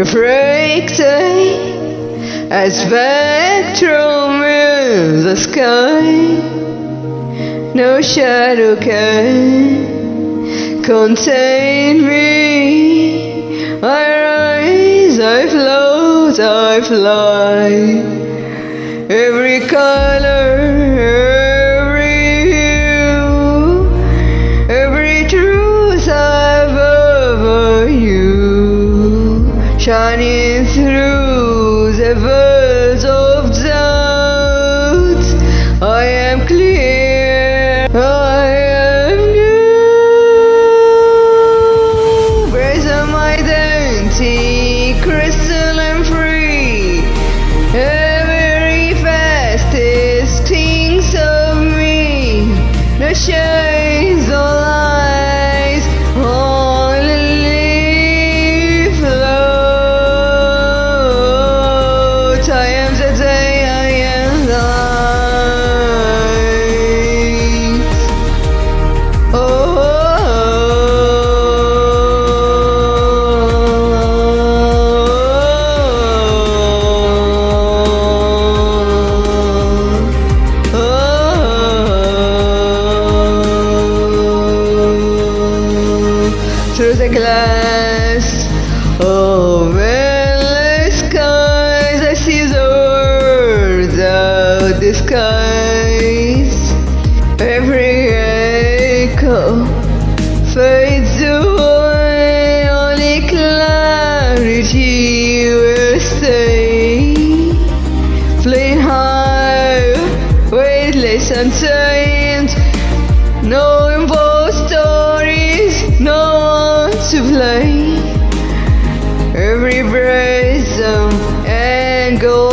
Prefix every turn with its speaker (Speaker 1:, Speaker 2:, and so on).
Speaker 1: reflecting a spectrum in the sky. No shadow can contain me. I rise, I float, I fly. Every color, every hue, every truth I've ever knew, shining through the veils of doubt. I am clear, I am new. Prism identity, crystal and free. Every fastest things of me, no shades or lies, only float. I am the day, I am the light. Through the glass of endless skies, I see the world without disguise. Every echo fades away, only clarity will stay. Flying high, weightless, untamed, no imposed stories, no one to play. Every prism and gold